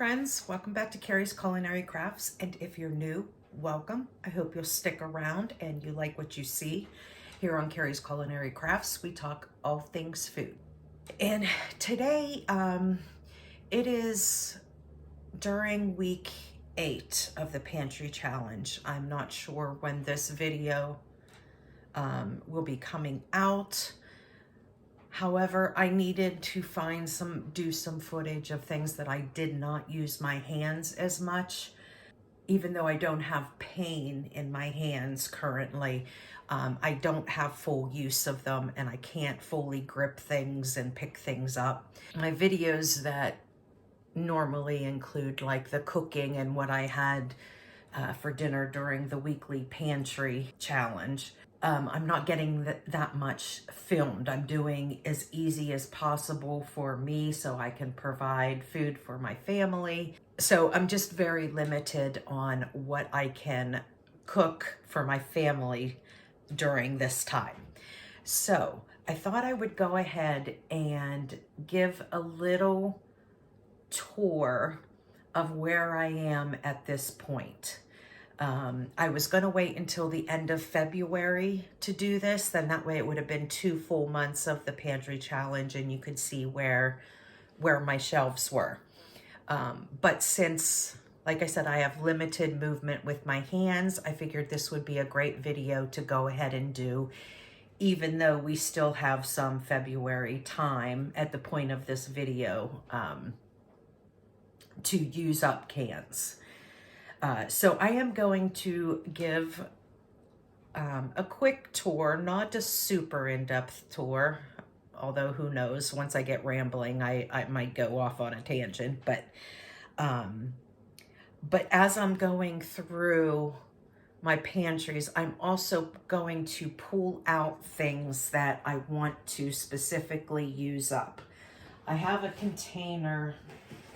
friends, welcome back to Carrie's Culinary Crafts, and if you're new, welcome. I hope you'll stick around and you like what you see. Here on Carrie's Culinary Crafts, we talk all things food. And today, it is during week 8 of the Pantry Challenge. I'm not sure when this video will be coming out. However, I needed to do some footage of things that I did not use my hands as much. Even though I don't have pain in my hands currently, I don't have full use of them and I can't fully grip things and pick things up. My videos that normally include like the cooking and what I had for dinner during the weekly Pantry Challenge, I'm not getting that much filmed. I'm doing as easy as possible for me so I can provide food for my family. So I'm just very limited on what I can cook for my family during this time. So I thought I would go ahead and give a little tour of where I am at this point. I was going to wait until the end of February to do this. Then that way it would have been 2 full months of the Pantry Challenge and you could see where my shelves were. But since, like I said, I have limited movement with my hands, I figured this would be a great video to go ahead and do, even though we still have some February time at the point of this video to use up cans. So I am going to give a quick tour, not a super in-depth tour, although who knows, once I get rambling, I might go off on a tangent. But as I'm going through my pantries, I'm also going to pull out things that I want to specifically use up. I have a container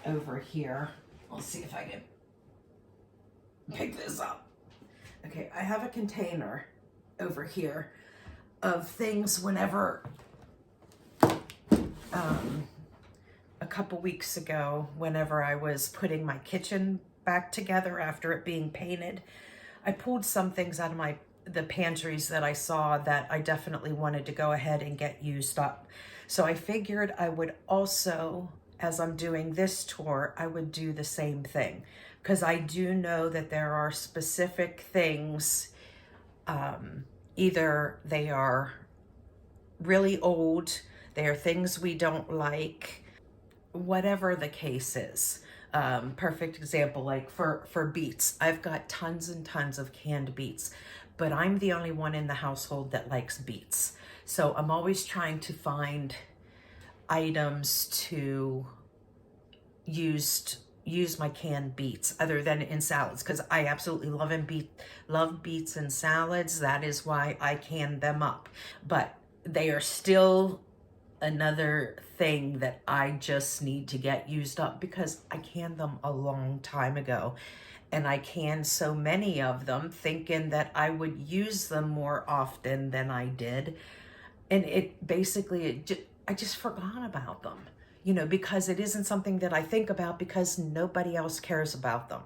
over here. I'll see if I can pick this up. Okay, I have a container over here of things whenever a couple weeks ago, whenever I was putting my kitchen back together after it being painted, I pulled some things out of the pantries that I saw that I definitely wanted to go ahead and get used up. So I figured I would also, as I'm doing this tour, I would do the same thing, because I do know that there are specific things, either they are really old, they are things we don't like, whatever the case is. Perfect example, like for beets. I've got tons and tons of canned beets, but I'm the only one in the household that likes beets. So I'm always trying to find items to use my canned beets other than in salads, because I absolutely love beets in salads. That is why I can them up. But they are still another thing that I just need to get used up, because I canned them a long time ago. And I canned so many of them thinking that I would use them more often than I did. And I just forgot about them. You know, because it isn't something that I think about, because nobody else cares about them.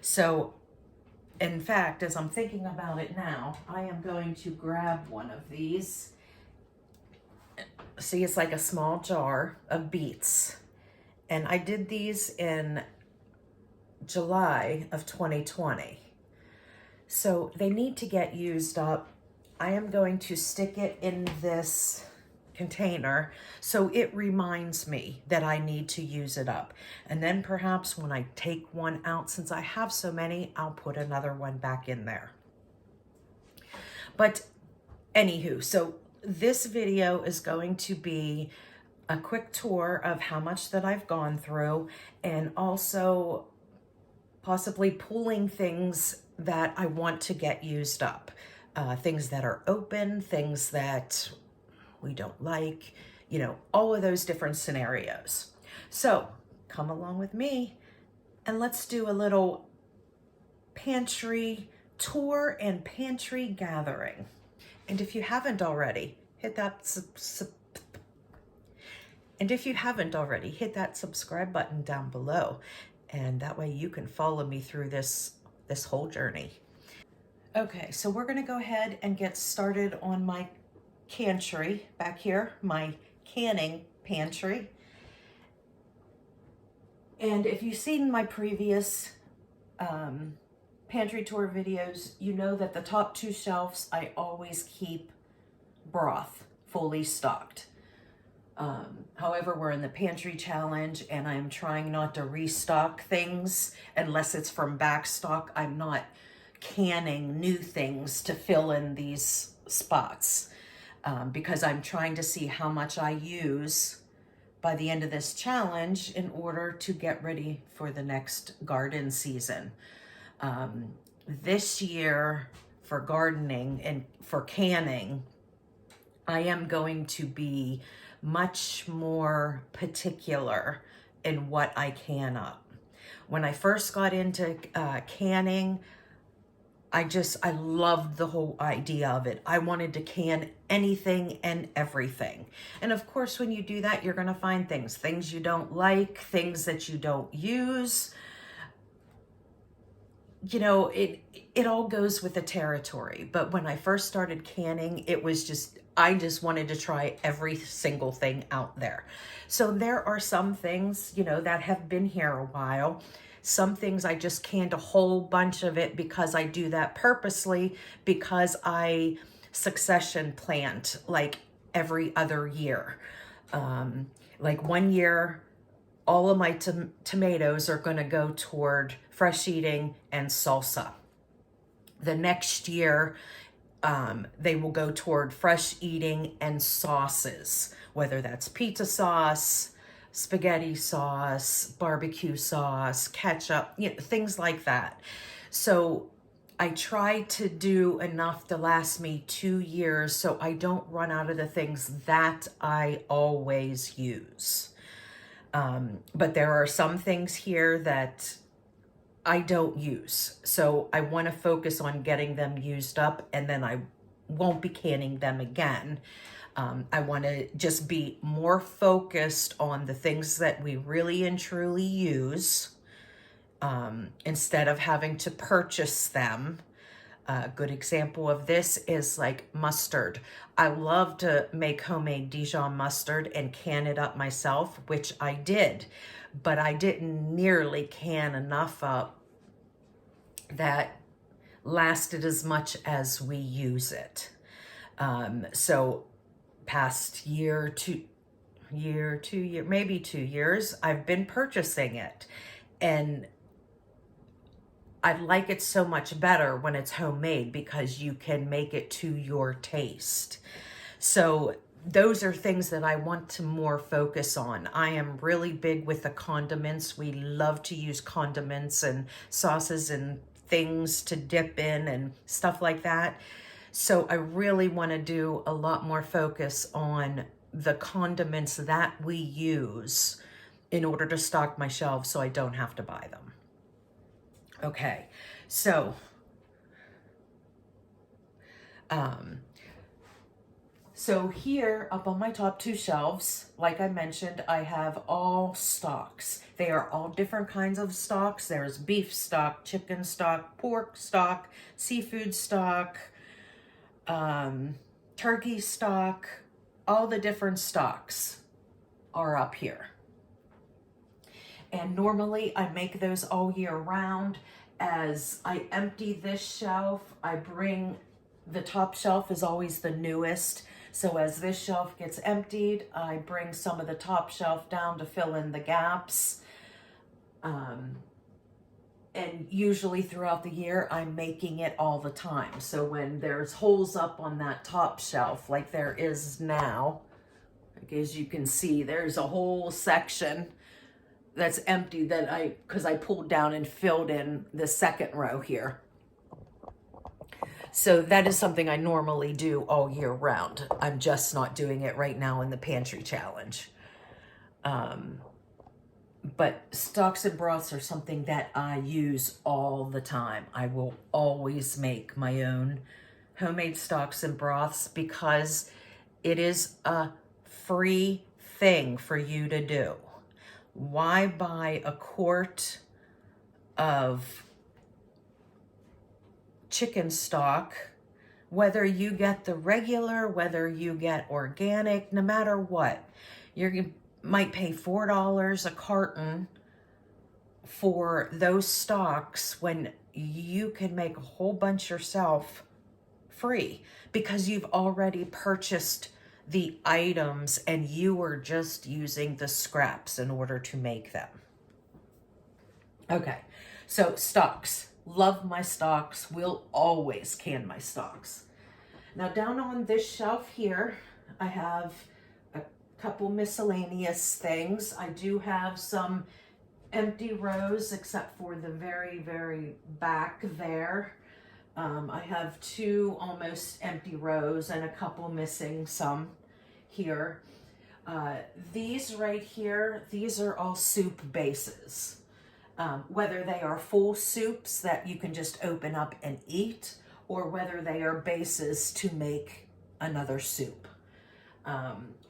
So, in fact, as I'm thinking about it now, I am going to grab one of these. See, it's like a small jar of beets. And I did these in July of 2020. So they need to get used up. I am going to stick it in this container so it reminds me that I need to use it up. And then perhaps when I take one out, since I have so many, I'll put another one back in there. But anywho, so this video is going to be a quick tour of how much that I've gone through, and also possibly pulling things that I want to get used up. Things that are open, things that we don't like, you know, all of those different scenarios. So come along with me and let's do a little pantry tour and pantry gathering. And if you haven't already, hit that And if you haven't already, hit that subscribe button down below. And that way you can follow me through this whole journey. Okay, so we're gonna go ahead and get started on my pantry back here, my canning pantry. And if you've seen my previous pantry tour videos, you know that the top 2 shelves, I always keep broth fully stocked. However, we're in the pantry challenge and I'm trying not to restock things unless it's from back stock. I'm not canning new things to fill in these spots because I'm trying to see how much I use by the end of this challenge in order to get ready for the next garden season. This year for gardening and for canning, I am going to be much more particular in what I can up. When I first got into canning, I loved the whole idea of it. I wanted to can anything and everything. And of course, when you do that, you're going to find things you don't like, things that you don't use. You know, it all goes with the territory. But when I first started canning, it was I just wanted to try every single thing out there. So there are some things, you know, that have been here a while. Some things I just canned a whole bunch of it because I do that purposely, because I succession plant like every other year. Like one year, all of my tomatoes are going to go toward fresh eating and salsa. The next year, they will go toward fresh eating and sauces, whether that's pizza sauce, spaghetti sauce, barbecue sauce, ketchup, you know, things like that. So I try to do enough to last me 2 years so I don't run out of the things that I always use. But there are some things here that I don't use. So I want to focus on getting them used up, and then I won't be canning them again. I want to just be more focused on the things that we really and truly use, instead of having to purchase them. A good example of this is like mustard. I love to make homemade Dijon mustard and can it up myself, which I did, but I didn't nearly can enough up that lasted as much as we use it. So past year, maybe 2 years, I've been purchasing it, and I like it so much better when it's homemade because you can make it to your taste. So those are things that I want to more focus on. I am really big with the condiments. We love to use condiments and sauces and things to dip in and stuff like that. So I really want to do a lot more focus on the condiments that we use in order to stock my shelves so I don't have to buy them. Okay, so here up on my top 2 shelves, like I mentioned, I have all stocks. They are all different kinds of stocks. There's beef stock, chicken stock, pork stock, seafood stock, turkey stock. All the different stocks are up here. And normally I make those all year round. As I empty this shelf, the top shelf is always the newest. So as this shelf gets emptied, I bring some of the top shelf down to fill in the gaps. And usually throughout the year, I'm making it all the time. So when there's holes up on that top shelf, like there is now, like as you can see, there's a whole section that's empty because I pulled down and filled in the second row here. So that is something I normally do all year round. I'm just not doing it right now in the pantry challenge. But stocks and broths are something that I use all the time. I will always make my own homemade stocks and broths because it is a free thing for you to do. Why buy a quart of chicken stock, whether you get the regular, whether you get organic, no matter what? You might pay $4 a carton for those stocks when you can make a whole bunch yourself free because you've already purchased the items and you are just using the scraps in order to make them. Okay, so stocks. Love my stocks. Will always can my stocks. Now down on this shelf here, I have a couple miscellaneous things. I do have some empty rows except for the very, very back there. I have 2 almost empty rows and a couple missing some here. These right here, these are all soup bases. Whether they are full soups that you can just open up and eat, or whether they are bases to make another soup.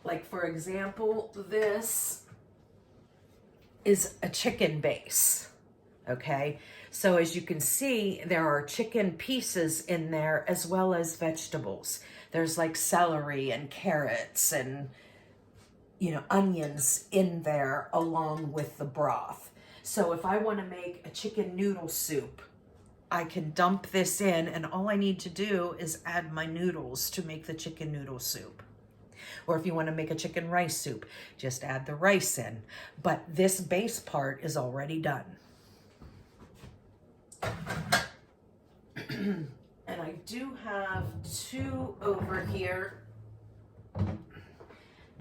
Like for example, this is a chicken base, okay? So as you can see, there are chicken pieces in there as well as vegetables. There's like celery and carrots and, you know, onions in there along with the broth. So if I want to make a chicken noodle soup, I can dump this in and all I need to do is add my noodles to make the chicken noodle soup. Or if you want to make a chicken rice soup, just add the rice in. But this base part is already done. And I do have 2 over here.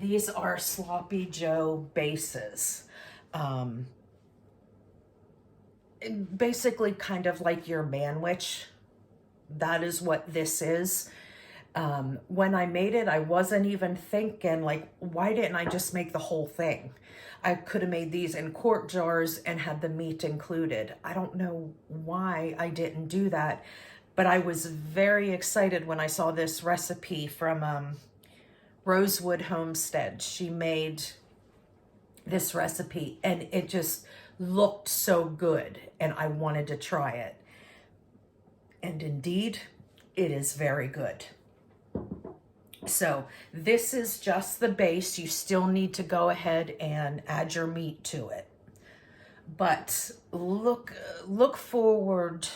These are Sloppy Joe bases. Basically kind of like your manwich. That is what this is. When I made it, I wasn't even thinking like, why didn't I just make the whole thing? I could have made these in quart jars and had the meat included. I don't know why I didn't do that, but I was very excited when I saw this recipe from Rosewood Homestead. She made this recipe and it just looked so good and I wanted to try it. And indeed, it is very good. So this is just the base. You still need to go ahead and add your meat to it. But look forward,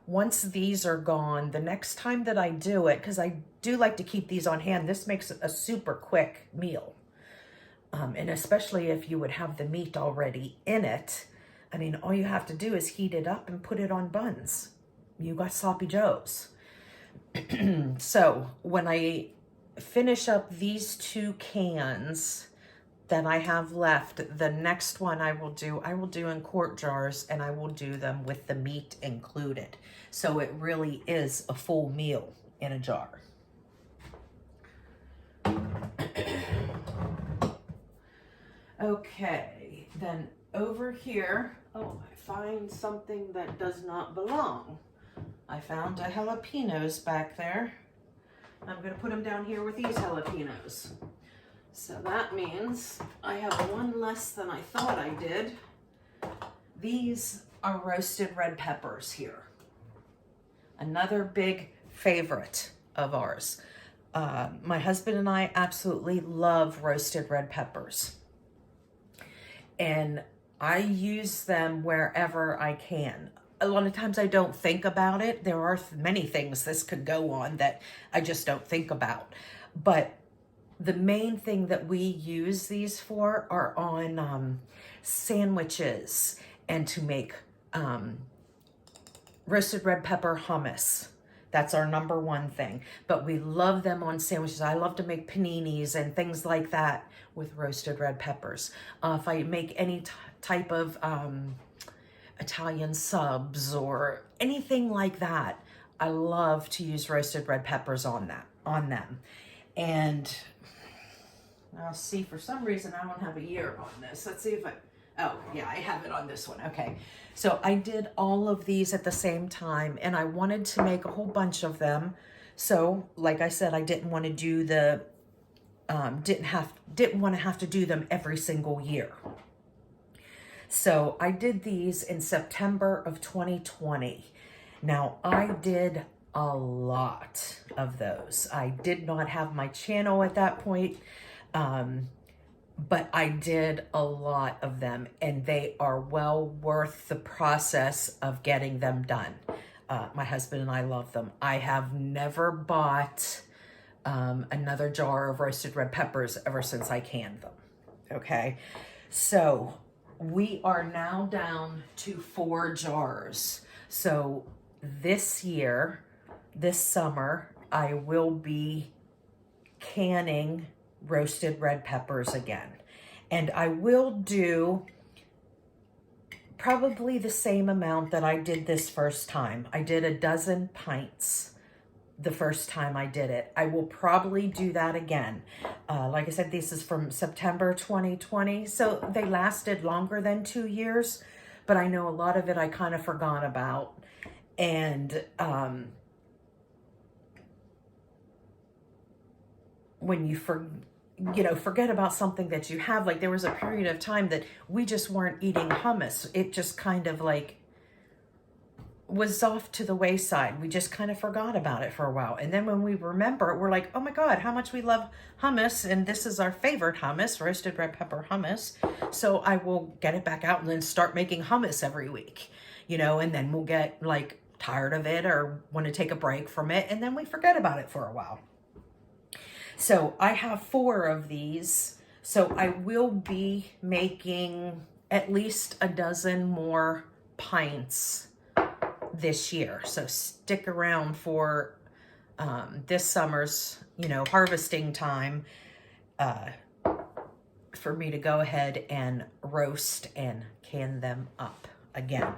once these are gone, the next time that I do it, because I do like to keep these on hand, this makes a super quick meal. And especially if you would have the meat already in it, I mean, all you have to do is heat it up and put it on buns. You got Sloppy Joes. So when I finish up these 2 cans that I have left, the next one I will do in quart jars and I will do them with the meat included. So it really is a full meal in a jar. Okay, then over here, oh, I find something that does not belong. I found jalapenos back there. I'm going to put them down here with these jalapenos. So that means I have 1 less than I thought I did. These are roasted red peppers here. Another big favorite of ours. My husband and I absolutely love roasted red peppers. And I use them wherever I can. A lot of times I don't think about it. There are many things this could go on that I just don't think about. But the main thing that we use these for are on sandwiches and to make roasted red pepper hummus. That's our number 1 thing. But we love them on sandwiches. I love to make paninis and things like that with roasted red peppers. If I make any type of Italian subs or anything like that, I love to use roasted red peppers on them. And I'll see, for some reason I don't have a year on this. Let's see if oh yeah, I have it on this one. Okay, so I did all of these at the same time and I wanted to make a whole bunch of them. So like I said, I didn't want to do the didn't want to have to do them every single year. So I did these in September of 2020. Now I did a lot of those. I did not have my channel at that point, but I did a lot of them, and they are well worth the process of getting them done. My husband and I love them. I have never bought another jar of roasted red peppers ever since I canned them. Okay, so we are now down to 4 jars. So this year, this summer, I will be canning roasted red peppers again. And I will do probably the same amount that I did this first time. I did a dozen pints the first time I did it. I will probably do that again. Like I said, this is from September 2020, so they lasted longer than 2 years, but I know a lot of it I kind of forgot about. And when you forget about something that you have, like there was a period of time that we just weren't eating hummus. It just kind of like was off to the wayside. We just kind of forgot about it for a while. And then when we remember it, we're like, oh my God, how much we love hummus. And this is our favorite hummus, roasted red pepper hummus. So I will get it back out and then start making hummus every week, and then we'll get like tired of it or want to take a break from it. And then we forget about it for a while. So I have 4 of these. So I will be making at least a dozen more pints this year. So stick around for this summer's, harvesting time for me to go ahead and roast and can them up again.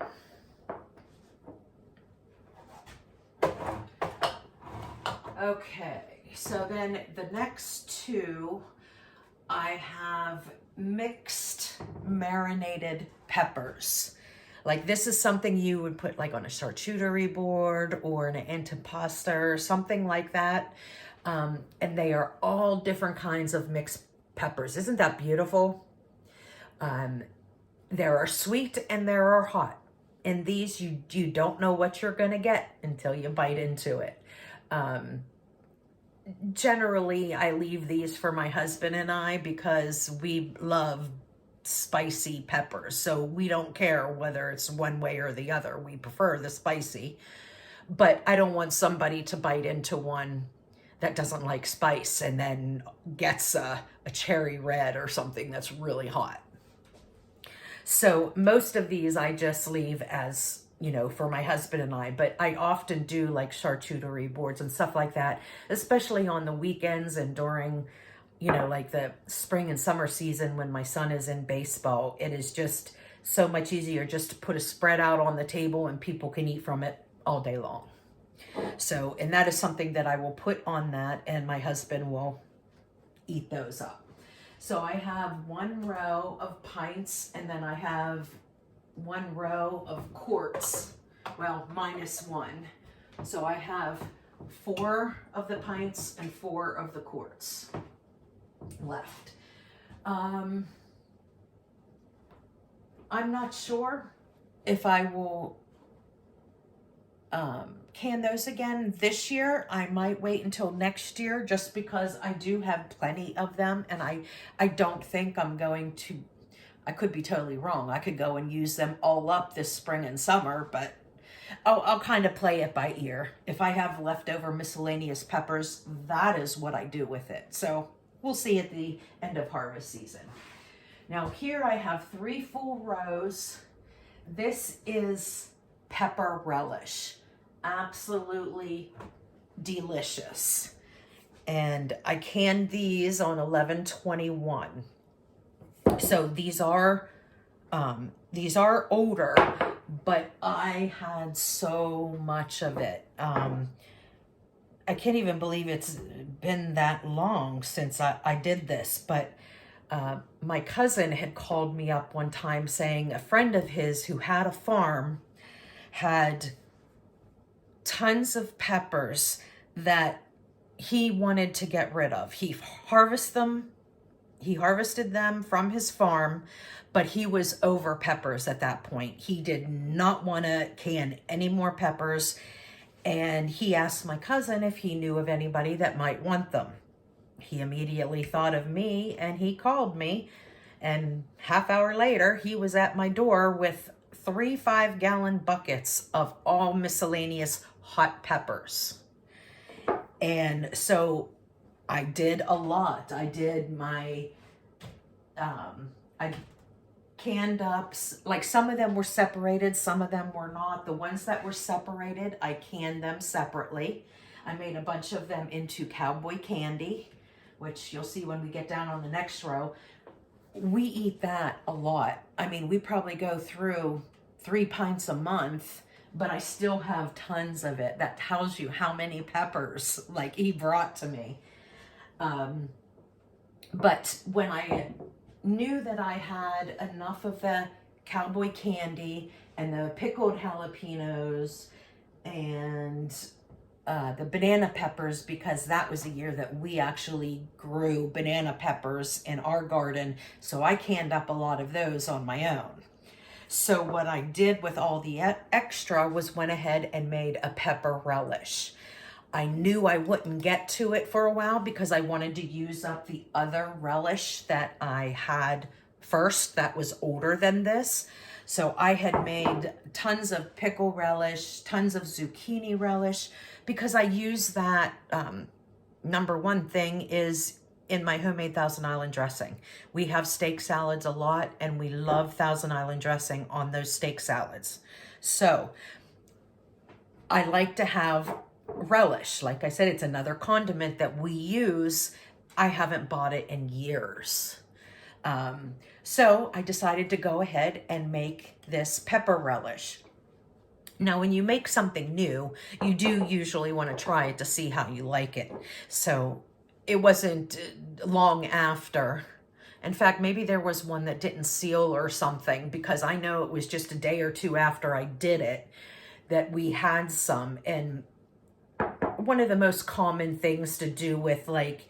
Okay, so then the next 2, I have mixed marinated peppers. Like this is something you would put like on a charcuterie board or an antipasto or something like that. And they are all different kinds of mixed peppers. Isn't that beautiful? There are sweet and there are hot. And these, you don't know what you're going to get until you bite into it. Generally, I leave these for my husband and I because we love spicy peppers. So we don't care whether it's one way or the other. We prefer the spicy. But I don't want somebody to bite into one that doesn't like spice and then gets a cherry red or something that's really hot. So most of these I just leave as, for my husband and I, but I often do like charcuterie boards and stuff like that, especially on the weekends and during, like the spring and summer season when my son is in baseball. It is just so much easier just to put a spread out on the table and people can eat from it all day long. So, and that is something that I will put on that and my husband will eat those up. So I have 1 row of pints and then I have 1 row of quarts. Well, -1. So I have 4 of the pints and 4 of the quarts left. I'm not sure if I will can those again this year. I might wait until next year just because I do have plenty of them and I don't think I'm going to, I could be totally wrong. I could go and use them all up this spring and summer, but I'll kind of play it by ear. If I have leftover miscellaneous peppers, that is what I do with it. So we'll see at the end of harvest season. Now here I have 3 full rows. This is pepper relish. Absolutely delicious. And I canned these on 11/21. So these are older, but I had so much of it. I can't even believe it's been that long since I did this, but my cousin had called me up one time saying a friend of his who had a farm had tons of peppers that he wanted to get rid of. He harvested them from his farm, but he was over peppers at that point. He did not want to can any more peppers, and he asked my cousin if he knew of anybody that might want them. He immediately thought of me, and he called me, and half hour later, he was at my door with 3 5-gallon buckets of all miscellaneous hot peppers. And so I did a lot. I did my, I canned up, like some of them were separated, some of them were not. The ones that were separated, I canned them separately. I made a bunch of them into cowboy candy, which you'll see when we get down on the next row. We eat that a lot. I mean, we probably go through 3 pints a month, but I still have tons of it. That tells you how many peppers like he brought to me. But when I knew that I had enough of the cowboy candy and the pickled jalapenos and the banana peppers, because that was the year that we actually grew banana peppers in our garden, so I canned up a lot of those on my own. So what I did with all the extra was went ahead and made a pepper relish. I knew I wouldn't get to it for a while because I wanted to use up the other relish that I had first that was older than this. So I had made tons of pickle relish, tons of zucchini relish, because I use that, number one thing is in my homemade Thousand Island dressing. We have steak salads a lot, and we love Thousand Island dressing on those steak salads. So I like to have relish. Like I said, it's another condiment that we use. I haven't bought it in years. So I decided to go ahead and make this pepper relish. Now, when you make something new, you do usually want to try it to see how you like it. So it wasn't long after. In fact, maybe there was one that didn't seal or something, because I know it was just a day or two after I did it that we had some. And one of the most common things to do with like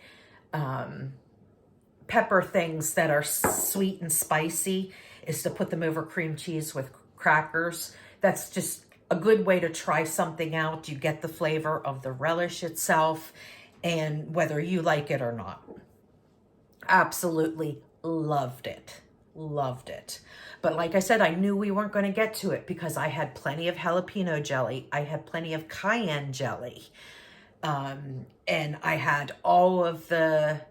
pepper things that are sweet and spicy is to put them over cream cheese with crackers. That's just a good way to try something out. You get the flavor of the relish itself and whether you like it or not. Absolutely loved it. Loved it. But like I said, I knew we weren't going to get to it because I had plenty of jalapeno jelly. I had plenty of cayenne jelly. And I had all of the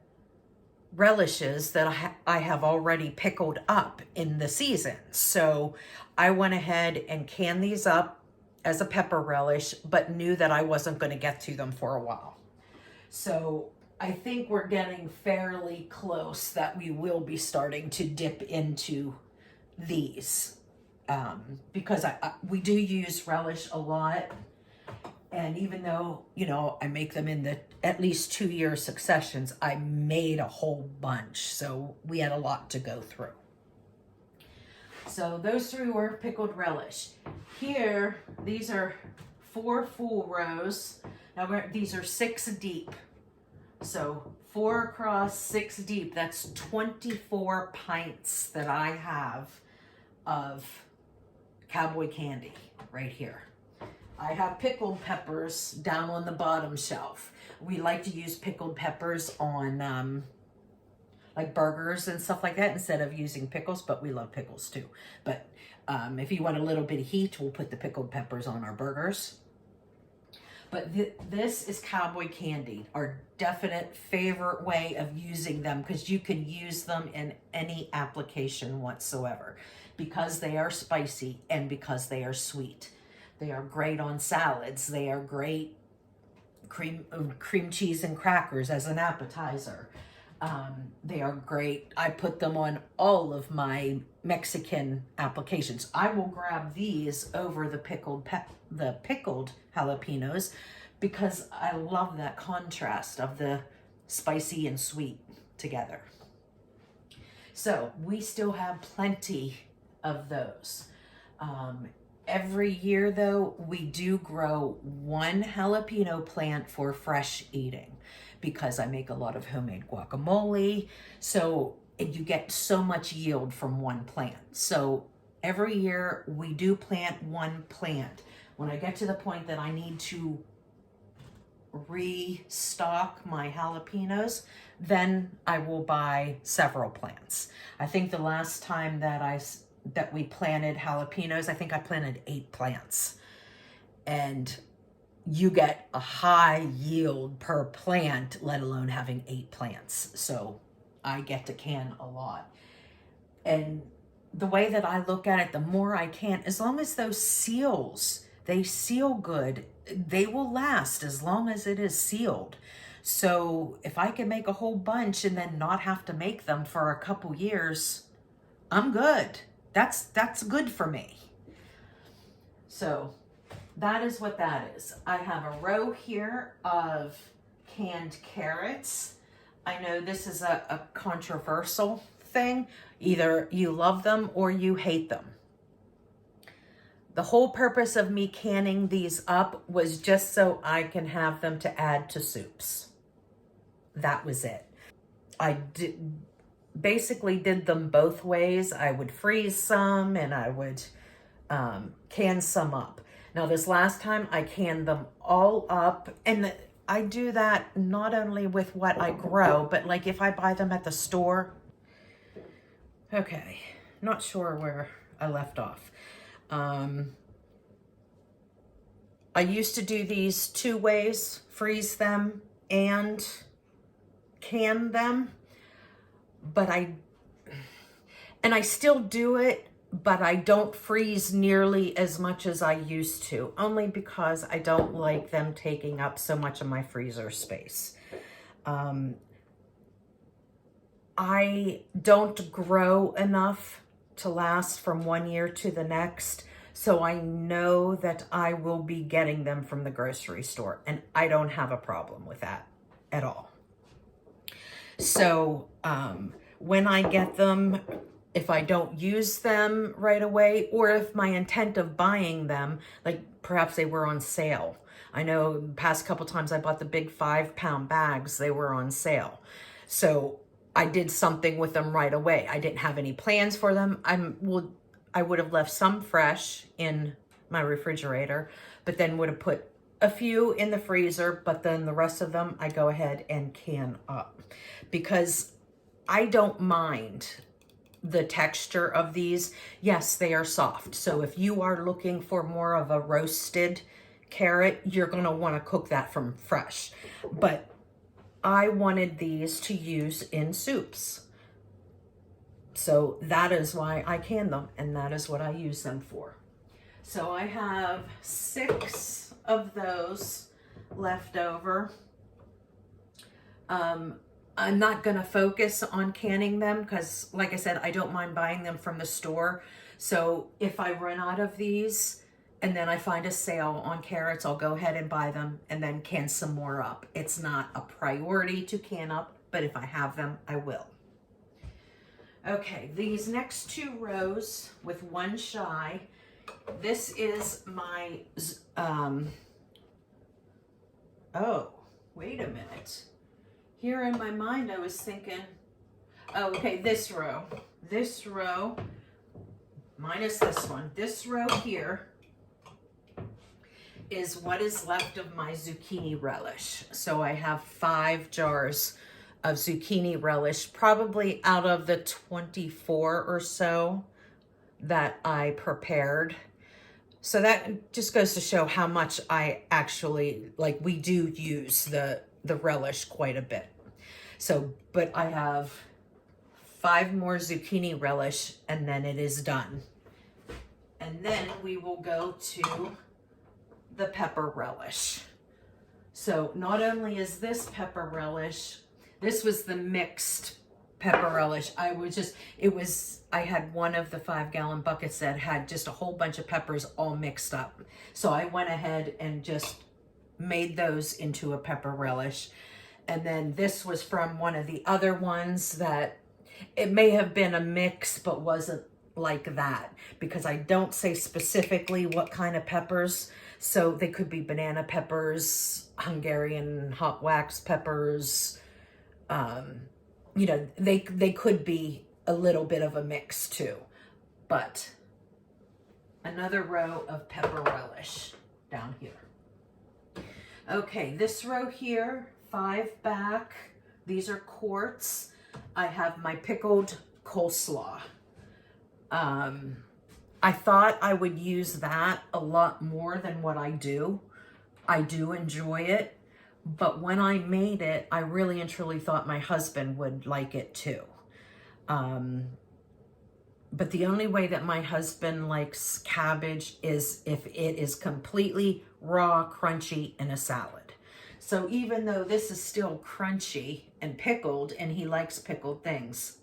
relishes that I have already pickled up in the season. So I went ahead and canned these up as a pepper relish, but knew that I wasn't going to get to them for a while. So I think we're getting fairly close that we will be starting to dip into these, because we do use relish a lot. And even though, you know, I make them in the at least 2-year successions, I made a whole bunch. So we had a lot to go through. So those 3 were pickled relish. Here, these are 4 full rows. Now these are 6 deep. So 4 across, 6 deep. That's 24 pints that I have of cowboy candy right here. I have pickled peppers down on the bottom shelf. We like to use pickled peppers on like burgers and stuff like that instead of using pickles, but we love pickles too. But if you want a little bit of heat, we'll put the pickled peppers on our burgers. But this is cowboy candy, our definite favorite way of using them, because you can use them in any application whatsoever because they are spicy and because they are sweet. They are great on salads. They are great cream cheese and crackers as an appetizer. They are great. I put them on all of my Mexican applications. I will grab these over the pickled jalapenos because I love that contrast of the spicy and sweet together. So we still have plenty of those. Every year though, we do grow one jalapeno plant for fresh eating because I make a lot of homemade guacamole. So you get so much yield from one plant. So every year we do plant one plant. When I get to the point that I need to restock my jalapenos, then I will buy several plants. I think the last time that we planted jalapenos, I think I planted 8 plants. And you get a high yield per plant, let alone having 8 plants. So I get to can a lot. And the way that I look at it, the more I can, as long as those seals, they seal good, they will last as long as it is sealed. So if I can make a whole bunch and then not have to make them for a couple years, I'm good. That's good for me. So that is what that is. I have a row here of canned carrots. I know this is a controversial thing. Either you love them or you hate them. The whole purpose of me canning these up was just so I can have them to add to soups. That was it. I basically did them both ways. I would freeze some and I would can some up. Now this last time I canned them all up, and I do that not only with what I grow, but like if I buy them at the store. Okay, not sure where I left off. I used to do these 2 ways, freeze them and can them, but I still do it, but I don't freeze nearly as much as I used to, only because I don't like them taking up so much of my freezer space. I don't grow enough to last from one year to the next, so I know that I will be getting them from the grocery store, and I don't have a problem with that at all. So when I get them, if I don't use them right away, or if my intent of buying them, like perhaps they were on sale. I know the past couple times I bought the big 5-pound bags, they were on sale. So I did something with them right away. I didn't have any plans for them. I would have left some fresh in my refrigerator, but then would have put a few in the freezer, but then the rest of them I go ahead and can up because I don't mind the texture of these. Yes, they are soft. So if you are looking for more of a roasted carrot, you're going to want to cook that from fresh. But I wanted these to use in soups. So that is why I can them, and that is what I use them for. So I have 6 of those left over. I'm not going to focus on canning them because, like I said, I don't mind buying them from the store. So if I run out of these and then I find a sale on carrots, I'll go ahead and buy them and then can some more up. It's not a priority to can up, but if I have them, I will. Okay, these next 2 rows with 1 shy, this is my, oh, wait a minute. Here in my mind, I was thinking, oh, okay, this row, minus this one. This row here is what is left of my zucchini relish. So I have 5 jars of zucchini relish, probably out of the 24 or so that I prepared. So that just goes to show how much I actually, like, we do use the relish quite a bit. So, but I have 5 more zucchini relish and then it is done. And then we will go to the pepper relish. So not only is this pepper relish, this was the mixed pepper relish. I had one of the 5-gallon buckets that had just a whole bunch of peppers all mixed up. So I went ahead and just made those into a pepper relish. And then this was from one of the other ones that it may have been a mix, but like that, because I don't say specifically what kind of peppers. So they could be banana peppers, Hungarian hot wax peppers. You know, they could be a little bit of a mix too. But another row of pepper relish down here. Okay, this row here, 5 back. These are quarts. I have my pickled coleslaw. I thought I would use that a lot more than what I do. I do enjoy it, but when I made it, I really and truly thought my husband would like it too. But the only way that my husband likes cabbage is if it is completely raw, crunchy in a salad. So even though this is still crunchy and pickled, and he likes pickled things,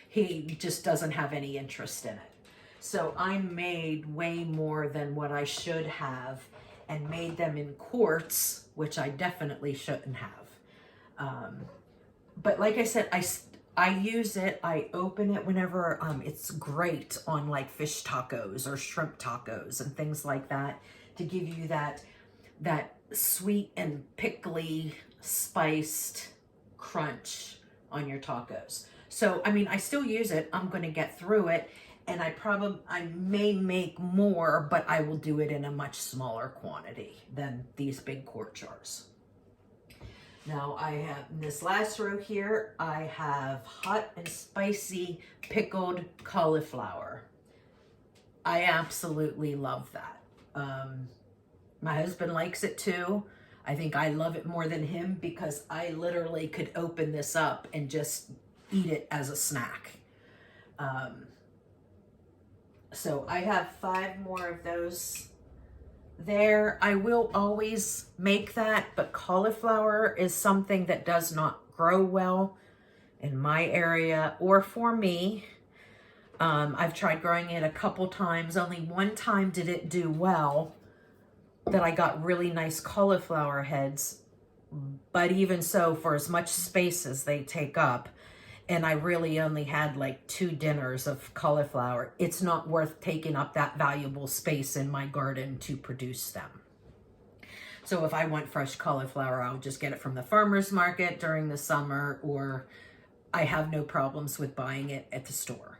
he just doesn't have any interest in it. So I made way more than what I should have and made them in quarts, which I definitely shouldn't have. But like I said, I use it, I open it whenever it's great on like fish tacos or shrimp tacos and things like that, to give you that sweet and pickly spiced crunch on your tacos. So, I mean, I still use it. I'm going to get through it, and I may make more, but I will do it in a much smaller quantity than these big quart jars. Now I have, in this last row here, I have hot and spicy pickled cauliflower. I absolutely love that. My husband likes it too. I think I love it more than him because I literally could open this up and just eat it as a snack. So I have 5 more of those there. I will always make that, but cauliflower is something that does not grow well in my area or for me. I've tried growing it a couple times. Only one time did it do well, that I got really nice cauliflower heads, but even so, for as much space as they take up, and I really only had like 2 dinners of cauliflower, it's not worth taking up that valuable space in my garden to produce them. So if I want fresh cauliflower, I'll just get it from the farmer's market during the summer, or I have no problems with buying it at the store.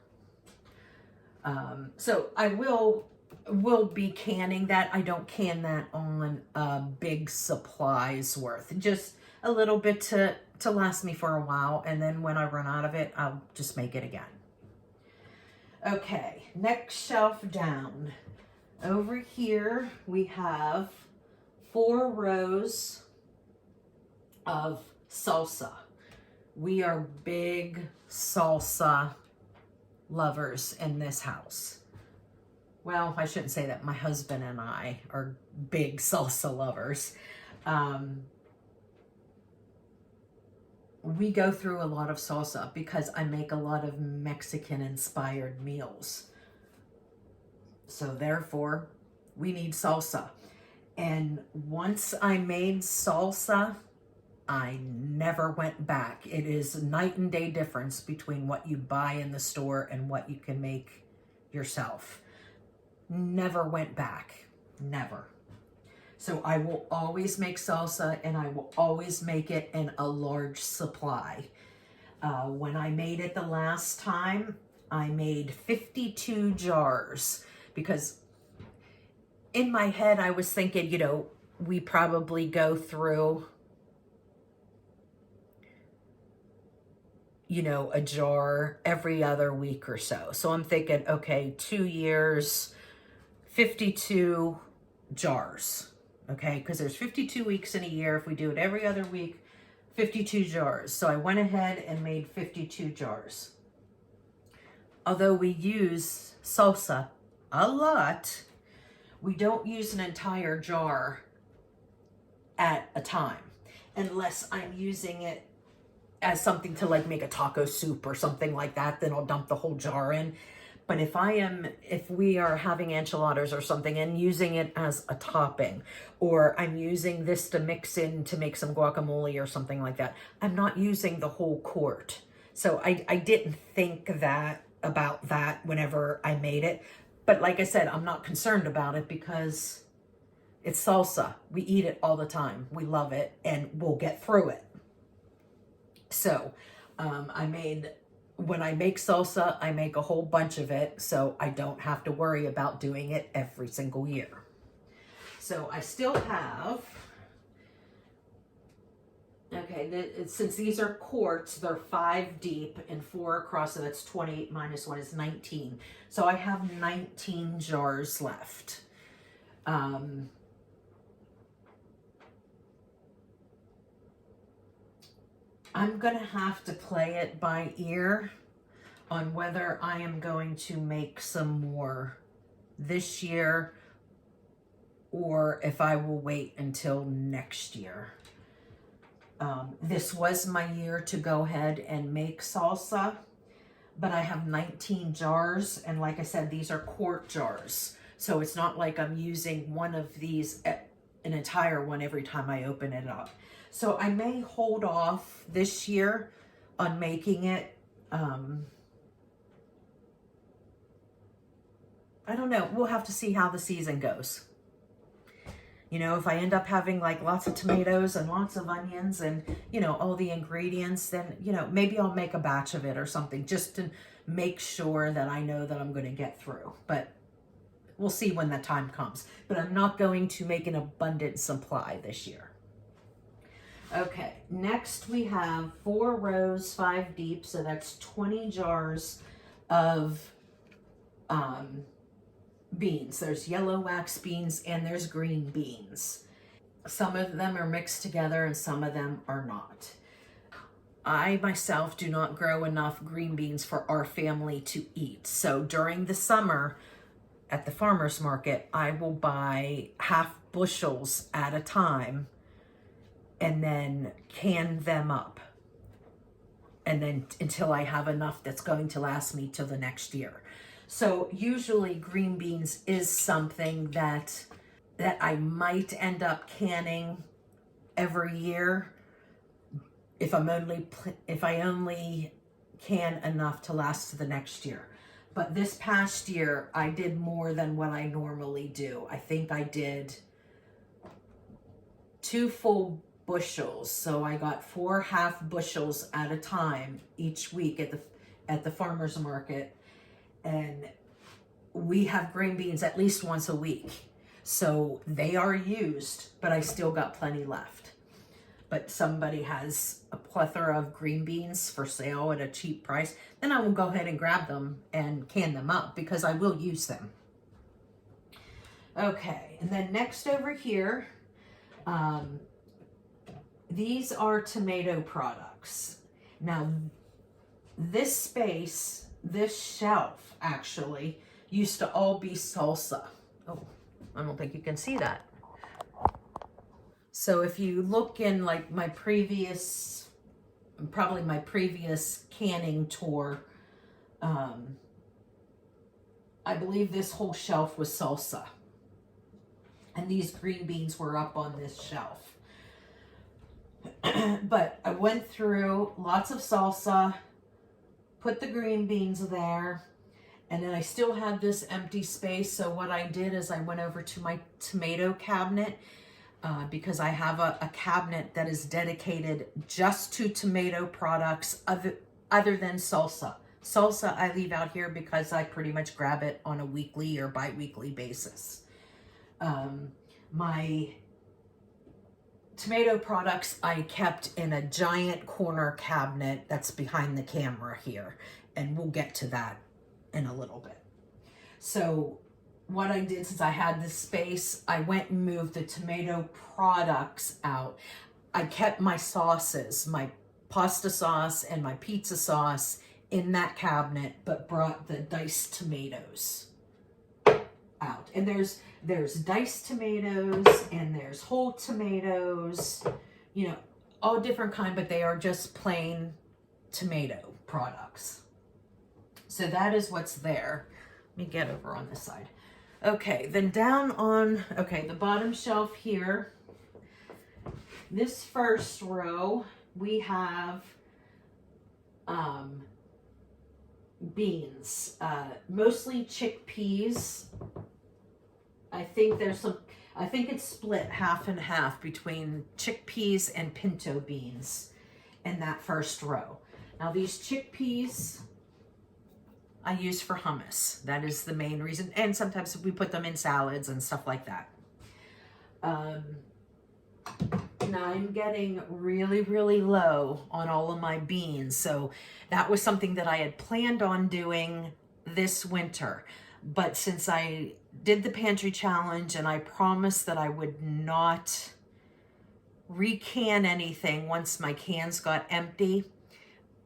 So I will be canning that. I don't can that on big supplies worth, just a little bit to last me for a while, and then when I run out of it, I'll just make it again. Okay, next shelf down. Over here we have 4 rows of salsa. We are big salsa lovers in this house. Well, I shouldn't say that. My husband and I are big salsa lovers. We go through a lot of salsa because I make a lot of Mexican-inspired meals. So therefore, we need salsa. And once I made salsa, I never went back. It is a night and day difference between what you buy in the store and what you can make yourself. Never went back. Never. So I will always make salsa, and I will always make it in a large supply. When I made it the last time, I made 52 jars, because in my head I was thinking, you know, we probably go through, you know, a jar every other week or so. So I'm thinking, okay, 2 years, 52 jars. Okay, because there's 52 weeks in a year. If we do it every other week, 52 jars. So I went ahead and made 52 jars. Although we use salsa a lot, we don't use an entire jar at a time, unless I'm using it as something to like make a taco soup or something like that. Then I'll dump the whole jar in. But if we are having enchiladas or something and using it as a topping, or I'm using this to mix in to make some guacamole or something like that, I'm not using the whole quart. So I didn't think that about that whenever I made it. But like I said, I'm not concerned about it because it's salsa. We eat it all the time. We love it and we'll get through it. So when I make salsa, I make a whole bunch of it so I don't have to worry about doing it every single year. So I still have, okay, since these are quarts, they're 5 deep and 4 across, so that's 28 minus 1 is 19. So I have 19 jars left. I'm going to have to play it by ear on whether I am going to make some more this year or if I will wait until next year. This was my year to go ahead and make salsa, but I have 19 jars, and like I said, these are quart jars. So it's not like I'm using one of these, an entire one every time I open it up. So I may hold off this year on making it. I don't know. We'll have to see how the season goes. You know, if I end up having like lots of tomatoes and lots of onions and, you know, all the ingredients, then, you know, maybe I'll make a batch of it or something just to make sure that I know that I'm going to get through. But we'll see when that time comes. But I'm not going to make an abundant supply this year. Okay, next we have 4 rows, 5 deep, so that's 20 jars of beans. There's yellow wax beans and there's green beans. Some of them are mixed together and some of them are not. I myself do not grow enough green beans for our family to eat. So during the summer at the farmer's market, I will buy half bushels at a time and then can them up. And then until I have enough that's going to last me till the next year. So usually green beans is something that I might end up canning every year if I only can enough to last to the next year. But this past year I did more than what I normally do. I think I did 2 full bushels, so I got 4 half bushels at a time each week at the farmer's market. And we have green beans at least once a week. So they are used, but I still got plenty left. But somebody has a plethora of green beans for sale at a cheap price, then I will go ahead and grab them and can them up because I will use them. Okay, and then next over here, these are tomato products. Now, this space, this shelf actually used to all be salsa. Oh, I don't think you can see that. So if you look in like probably my previous canning tour, I believe this whole shelf was salsa. And these green beans were up on this shelf. But I went through lots of salsa, put the green beans there, and then I still had this empty space. So what I did is I went over to my tomato cabinet because I have a cabinet that is dedicated just to tomato products other than salsa. Salsa I leave out here because I pretty much grab it on a weekly or bi-weekly basis. My tomato products I kept in a giant corner cabinet that's behind the camera here, and we'll get to that in a little bit. So what I did, since I had this space, I went and moved the tomato products out. I kept my sauces, my pasta sauce and my pizza sauce in that cabinet, but brought the diced tomatoes out. And there's diced tomatoes and there's whole tomatoes, you know, all different kind, but they are just plain tomato products. So that is what's there. Let me get over on this side. Okay, then down on, the bottom shelf here, this first row, we have beans, mostly chickpeas. I think it's split half and half between chickpeas and pinto beans in that first row. Now these chickpeas I use for hummus. That is the main reason. And sometimes we put them in salads and stuff like that. Now I'm getting really, really low on all of my beans. So that was something that I had planned on doing this winter. But since I did the pantry challenge and I promised that I would not recan anything once my cans got empty,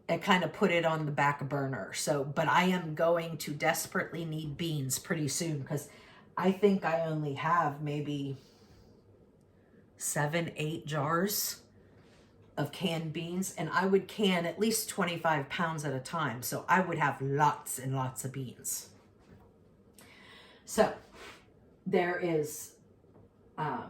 I kind of put it on the back burner. So, but I am going to desperately need beans pretty soon because I think I only have maybe 7, 8 jars of canned beans, and I would can at least 25 pounds at a time. So I would have lots and lots of beans. So there is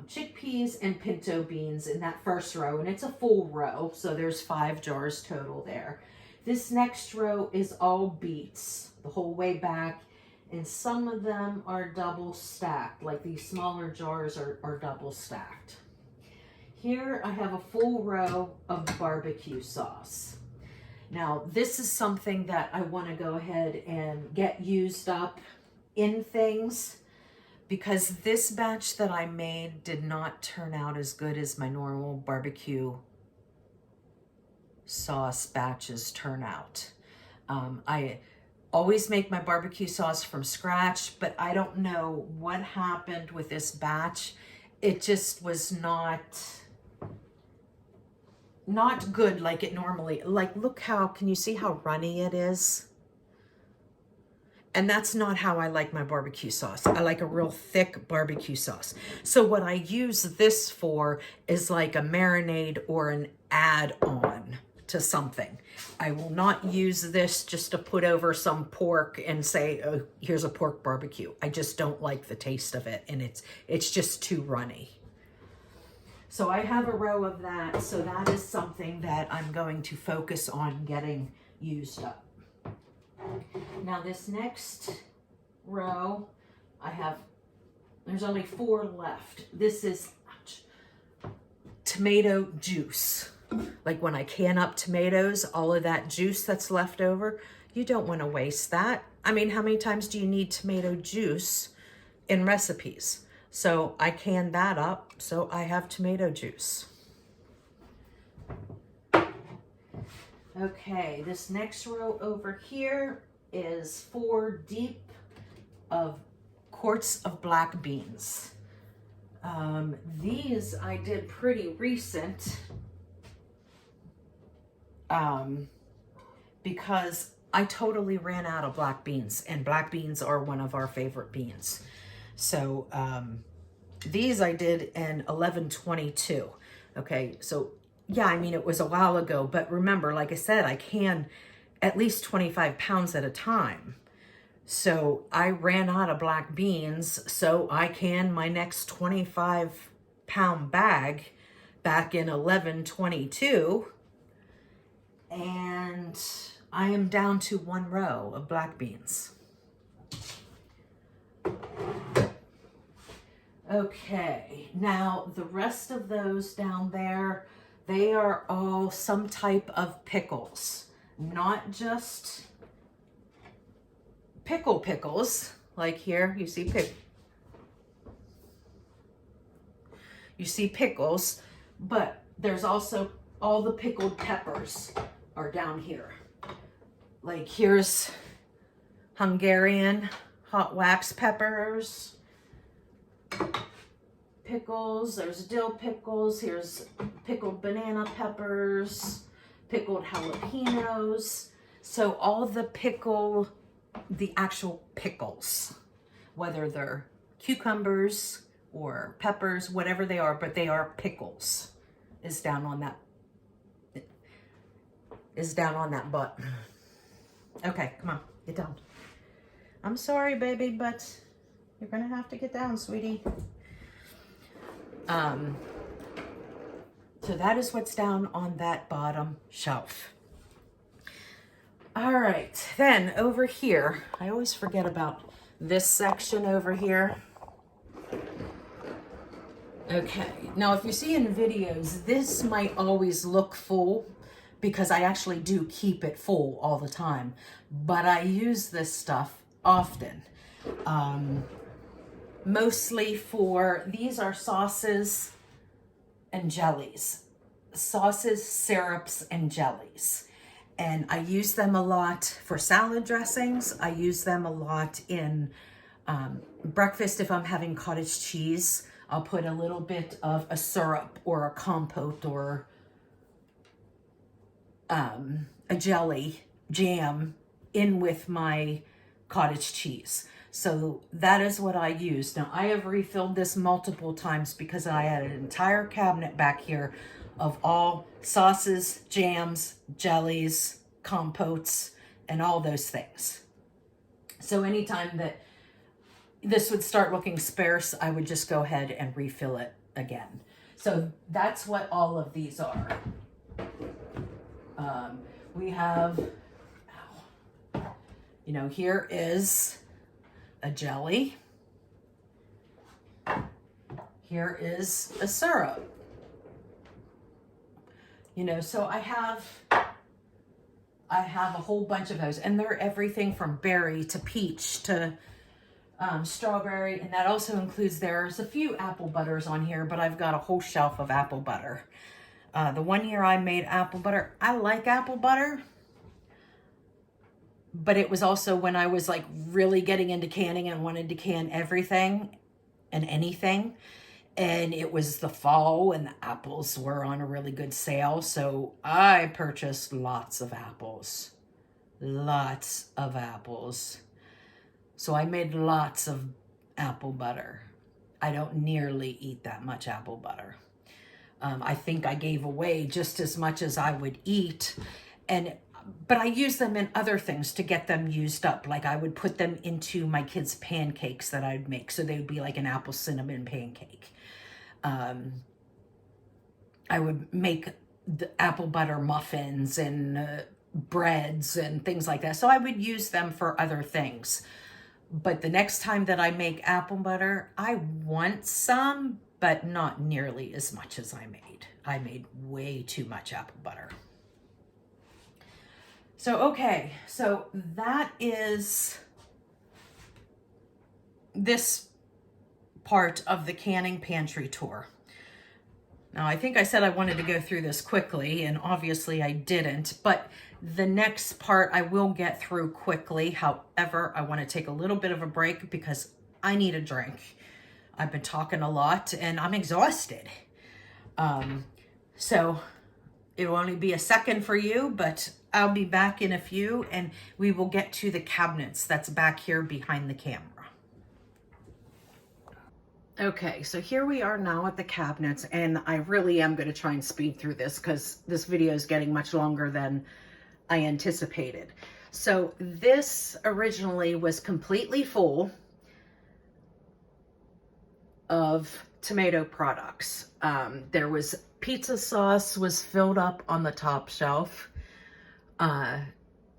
chickpeas and pinto beans in that first row, and it's a full row, so there's 5 jars total there. This next row is all beets the whole way back, and some of them are double stacked, like these smaller jars are double stacked. Here I have a full row of barbecue sauce. Now this is something that I want to go ahead and get used up in things, because this batch that I made did not turn out as good as my normal barbecue sauce batches turn out. I always make my barbecue sauce from scratch, but I don't know what happened with this batch. It just was not good like it normally, like look how, can you see how runny it is? And that's not how I like my barbecue sauce. I like a real thick barbecue sauce. So what I use this for is like a marinade or an add-on to something. I will not use this just to put over some pork and say, oh, here's a pork barbecue. I just don't like the taste of it, and it's just too runny. So I have a row of that. So that is something that I'm going to focus on getting used up. Now this next row, there's only 4 left. This is tomato juice. Like when I can up tomatoes, all of that juice that's left over, you don't want to waste that. I mean, how many times do you need tomato juice in recipes? So I canned that up, so I have tomato juice. Okay, this next row over here is 4 deep of quarts of black beans. These I did pretty recent because I totally ran out of black beans, and black beans are one of our favorite beans. So these I did in 11/22. Okay, so yeah, I mean, it was a while ago, but remember, like I said, I can at least 25 pounds at a time. So I ran out of black beans, so I canned my next 25-pound bag back in 11/22, and I am down to 1 row of black beans. Okay, now the rest of those down there, they are all some type of pickles, not just pickles. Like here, you see pickles, but there's also all the pickled peppers are down here. Like here's Hungarian hot wax peppers, pickles, there's dill pickles, here's pickled banana peppers, pickled jalapenos. So all the actual pickles, whether they're cucumbers or peppers, whatever they are, but they are pickles, is down on that butt. Okay, come on, get down. I'm sorry, baby, but you're gonna have to get down, sweetie. So that is what's down on that bottom shelf. All right, then over here, I always forget about this section over here. Okay, now if you see in videos, this might always look full because I actually do keep it full all the time, but I use this stuff often. Mostly for, these are sauces and jellies. Sauces, syrups, and jellies. And I use them a lot for salad dressings. I use them a lot in breakfast. If I'm having cottage cheese, I'll put a little bit of a syrup or a compote or a jelly jam in with my cottage cheese. So that is what I use. Now I have refilled this multiple times because I had an entire cabinet back here of all sauces, jams, jellies, compotes, and all those things. So anytime that this would start looking sparse, I would just go ahead and refill it again. So that's what all of these are. We have, you know, here is a jelly. Here is a syrup. You know, so I have a whole bunch of those, and they're everything from berry to peach to strawberry, and that also includes, there's a few apple butters on here, but I've got a whole shelf of apple butter. The one year I made apple butter, I like apple butter, but it was also when I was like really getting into canning and wanted to can everything and anything. And it was the fall and the apples were on a really good sale. So I purchased lots of apples. Lots of apples. So I made lots of apple butter. I don't nearly eat that much apple butter. I think I gave away just as much as I would eat. But I use them in other things to get them used up. Like I would put them into my kids' pancakes that I'd make. So they would be like an apple cinnamon pancake. I would make the apple butter muffins and breads and things like that. So I would use them for other things. But the next time that I make apple butter, I want some, but not nearly as much as I made. I made way too much apple butter. So, okay, so that is this part of the canning pantry tour. Now, I think I said I wanted to go through this quickly, and obviously I didn't, but the next part I will get through quickly. However, I want to take a little bit of a break because I need a drink. I've been talking a lot and I'm exhausted. So it will only be a second for you, but I'll be back in a few and we will get to the cabinets that's back here behind the camera. Okay, so here we are now at the cabinets, and I really am going to try and speed through this because this video is getting much longer than I anticipated. So this originally was completely full of tomato products. There was pizza sauce was filled up on the top shelf.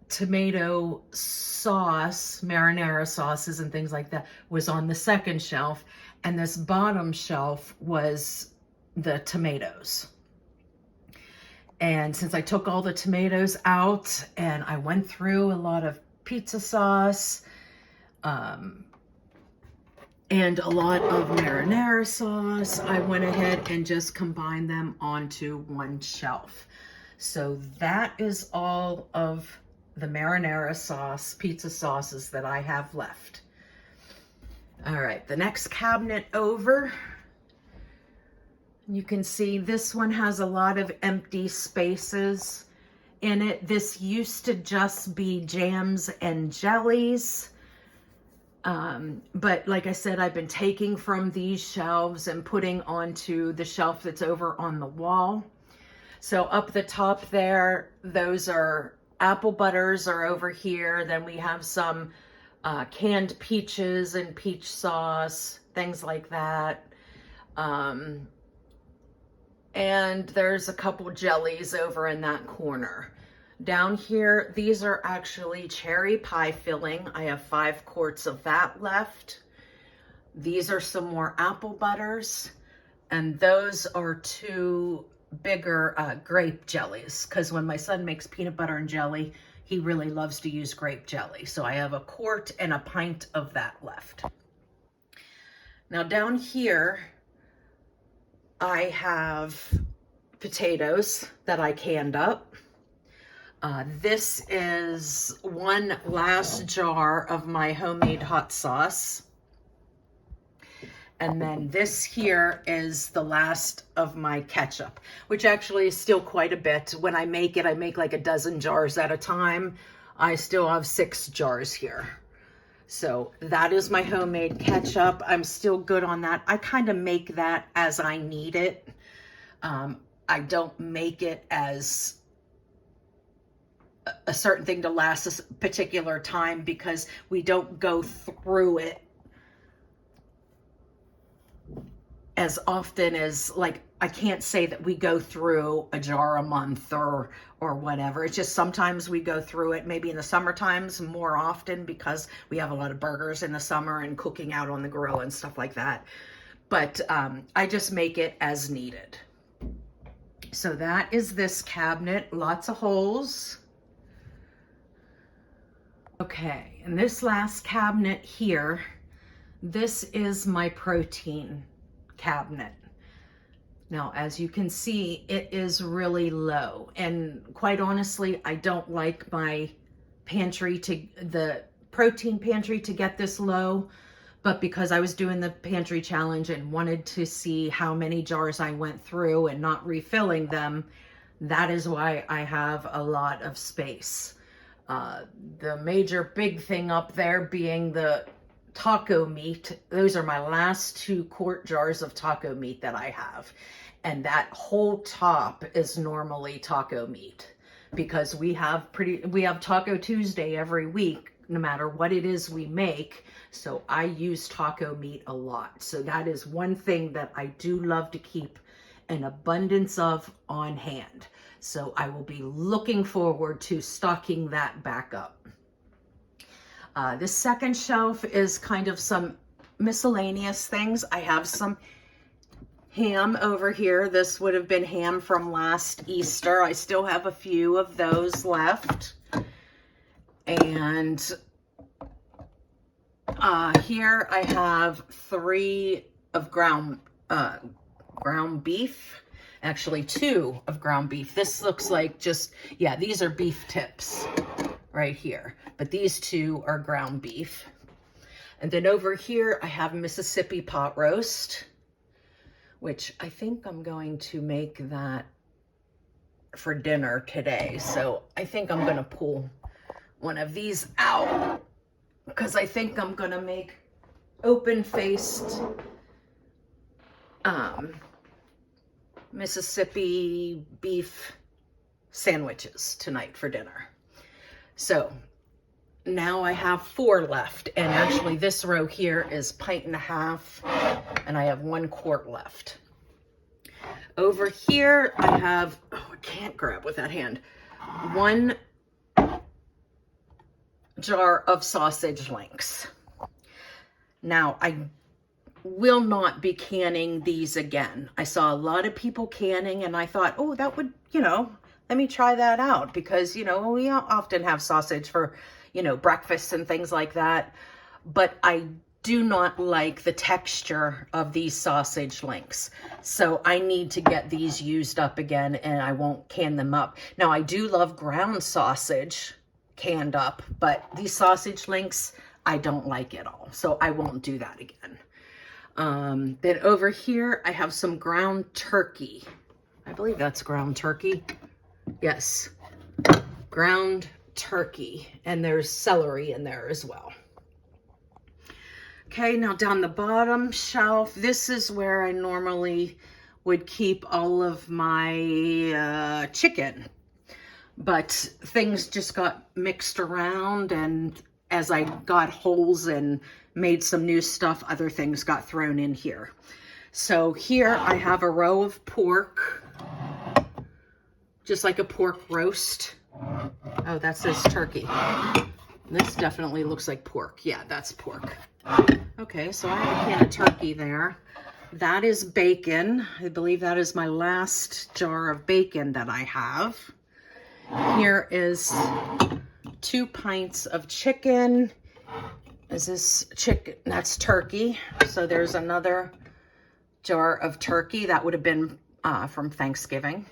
Tomato sauce, marinara sauces and things like that was on the second shelf. And this bottom shelf was the tomatoes. And since I took all the tomatoes out and I went through a lot of pizza sauce, and a lot of marinara sauce, I went ahead and just combined them onto one shelf. So that is all of the marinara sauce, pizza sauces that I have left. All right, the next cabinet over, you can see this one has a lot of empty spaces in it. This used to just be jams and jellies. But like I said, I've been taking from these shelves and putting onto the shelf that's over on the wall. So up the top there, those are apple butters are over here. Then we have some canned peaches and peach sauce, things like that. And there's a couple jellies over in that corner. Down here, these are actually cherry pie filling. I have 5 quarts of that left. These are some more apple butters, and those are 2 bigger grape jellies, because when my son makes peanut butter and jelly, he really loves to use grape jelly. So I have a quart and a pint of that left. Now down here, I have potatoes that I canned up. This is one last jar of my homemade hot sauce. And then this here is the last of my ketchup, which actually is still quite a bit. When I make it, I make like a dozen jars at a time. I still have 6 jars here. So that is my homemade ketchup. I'm still good on that. I kind of make that as I need it. I don't make it as a certain thing to last a particular time, because we don't go through it as often as, like, I can't say that we go through a jar a month or whatever. It's just sometimes we go through it, maybe in the summer times more often, because we have a lot of burgers in the summer and cooking out on the grill and stuff like that. But I just make it as needed. So that is this cabinet, lots of holes. Okay, and this last cabinet here, this is my protein cabinet. Now, as you can see, it is really low, and quite honestly, I don't like my the protein pantry to get this low, but because I was doing the pantry challenge and wanted to see how many jars I went through and not refilling them, that is why I have a lot of space. The major big thing up there being the taco meat. Those are my last 2 quart jars of taco meat that I have. And that whole top is normally taco meat, because we have Taco Tuesday every week, no matter what it is we make. So I use taco meat a lot. So that is one thing that I do love to keep an abundance of on hand. So I will be looking forward to stocking that back up. This second shelf is kind of some miscellaneous things. I have some ham over here. This would have been ham from last Easter. I still have a few of those left. And here I have 3 of ground beef. Actually 2 of ground beef. This looks like just, yeah, these are beef tips right here, but these 2 are ground beef. And then over here I have Mississippi pot roast, which I think I'm going to make that for dinner today. So I think I'm gonna pull one of these out, because I think I'm gonna make open-faced Mississippi beef sandwiches tonight for dinner. So now I have 4 left, and actually this row here is 1.5 pints, and I have 1 quart left. Over here I have, oh, I can't grab with that hand, 1 jar of sausage links. Now I will not be canning these again. I saw a lot of people canning, and I thought, oh, that would, let me try that out, because, we often have sausage for, breakfast and things like that. But I do not like the texture of these sausage links. So I need to get these used up again, and I won't can them up. Now, I do love ground sausage canned up, but these sausage links, I don't like at all. So I won't do that again. Then over here, I have some ground turkey. I believe that's ground turkey. Yes, ground turkey. And there's celery in there as well. Okay, now down the bottom shelf, this is where I normally would keep all of my chicken. But things just got mixed around, and as I got holes and made some new stuff, other things got thrown in here. So here I have a row of pork, just like a pork roast. Oh, that says turkey. This definitely looks like pork. Yeah, that's pork. Okay, so I have a can of turkey there. That is bacon. I believe that is my last jar of bacon that I have. Here is 2 pints of chicken. Is this chicken? That's turkey. So there's another jar of turkey. That would have been from Thanksgiving.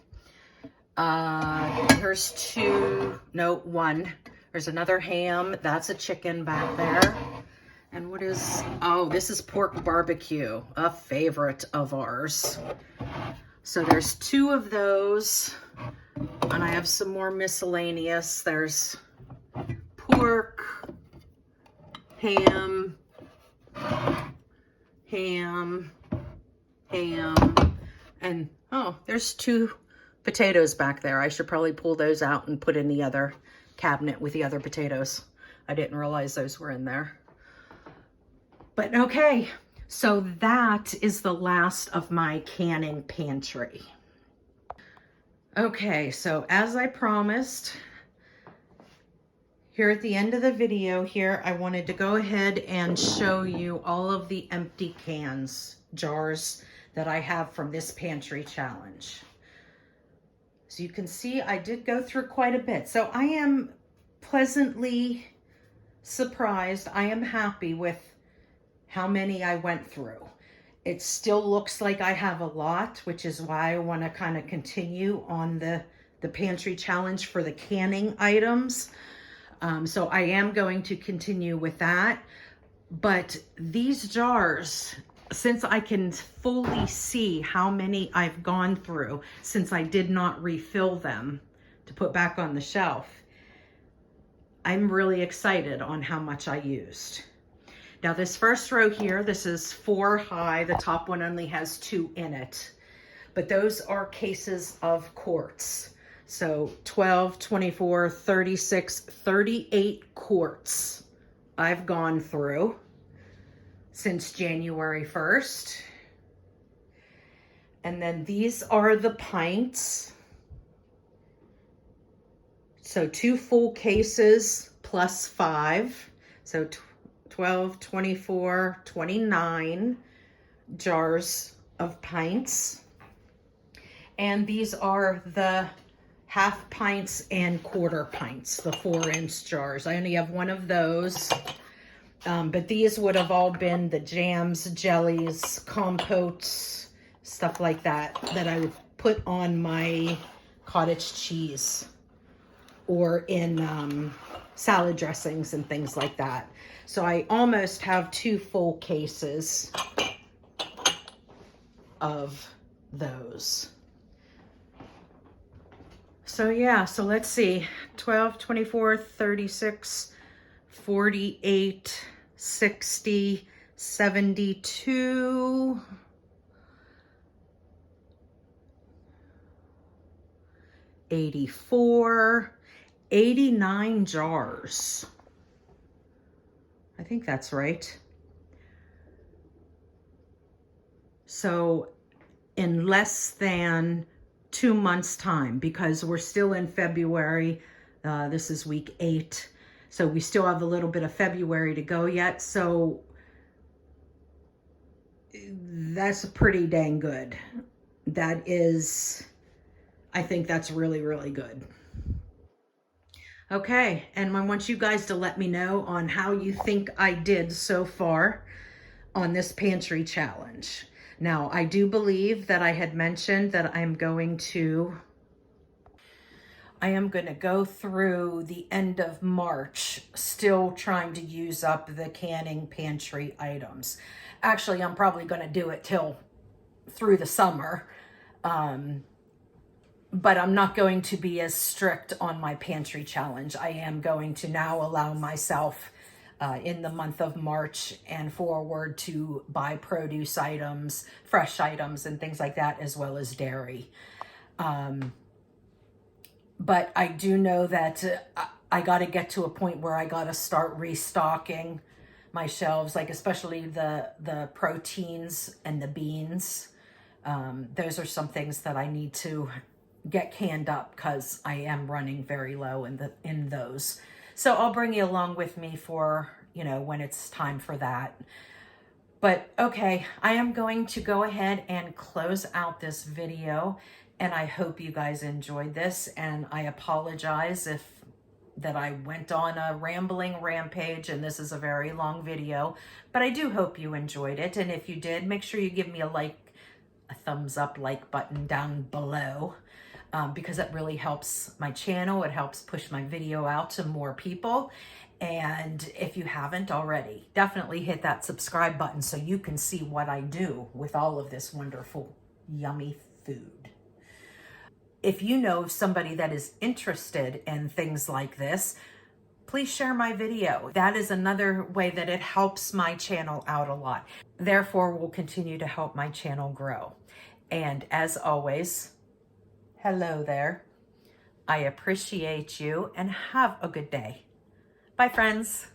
Here's 2, no, 1. There's another ham. That's a chicken back there. And what is, oh, this is pork barbecue, a favorite of ours. So there's 2 of those. And I have some more miscellaneous. There's pork, ham, and oh, there's 2 potatoes back there. I should probably pull those out and put in the other cabinet with the other potatoes. I didn't realize those were in there. But okay, so that is the last of my canning pantry. Okay, so as I promised, here at the end of the video here, I wanted to go ahead and show you all of the empty cans, jars that I have from this pantry challenge. So you can see I did go through quite a bit. So I am pleasantly surprised. I am happy with how many I went through. It still looks like I have a lot, which is why I want to kind of continue on the pantry challenge for the canning items. So I am going to continue with that. But these jars, since I can fully see how many I've gone through since I did not refill them to put back on the shelf, I'm really excited on how much I used. Now this first row here, this is 4 high. The top one only has 2 in it, but those are cases of quarts. So 12, 24, 36, 38 quarts I've gone through since January 1st. And then these are the pints. So 2 full cases plus 5. So 12, 24, 29 jars of pints. And these are the half pints and quarter pints, the 4-inch jars. I only have 1 of those. But these would have all been the jams, jellies, compotes, stuff like that I would put on my cottage cheese or in salad dressings and things like that. So I almost have 2 full cases of those. So yeah, so let's see, 12, 24, 36, 48, 60, 72, 84, 89 jars. I think that's right. So in less than 2 months' time, because we're still in February. This is week 8. So we still have a little bit of February to go yet. So that's pretty dang good. That is, I think that's really, really good. Okay, and I want you guys to let me know on how you think I did so far on this pantry challenge. Now, I do believe that I had mentioned that I am going to go through the end of March, still trying to use up the canning pantry items. Actually, I'm probably going to do it till through the summer. But I'm not going to be as strict on my pantry challenge. I am going to now allow myself in the month of March and forward to buy produce items, fresh items, and things like that, as well as dairy. But I do know that I got to get to a point where I got to start restocking my shelves, like especially the proteins and the beans. Those are some things that I need to get canned up because I am running very low in those. So I'll bring you along with me for, when it's time for that. But okay, I am going to go ahead and close out this video, and I hope you guys enjoyed this, and I apologize that I went on a rambling rampage and this is a very long video, but I do hope you enjoyed it. And if you did, make sure you give me a thumbs up like button down below. Because it really helps my channel. It helps push my video out to more people. And if you haven't already, definitely hit that subscribe button so you can see what I do with all of this wonderful, yummy food. If you know somebody that is interested in things like this, please share my video. That is another way that it helps my channel out a lot. Therefore, will continue to help my channel grow. And as always, hello there. I appreciate you and have a good day. Bye, friends.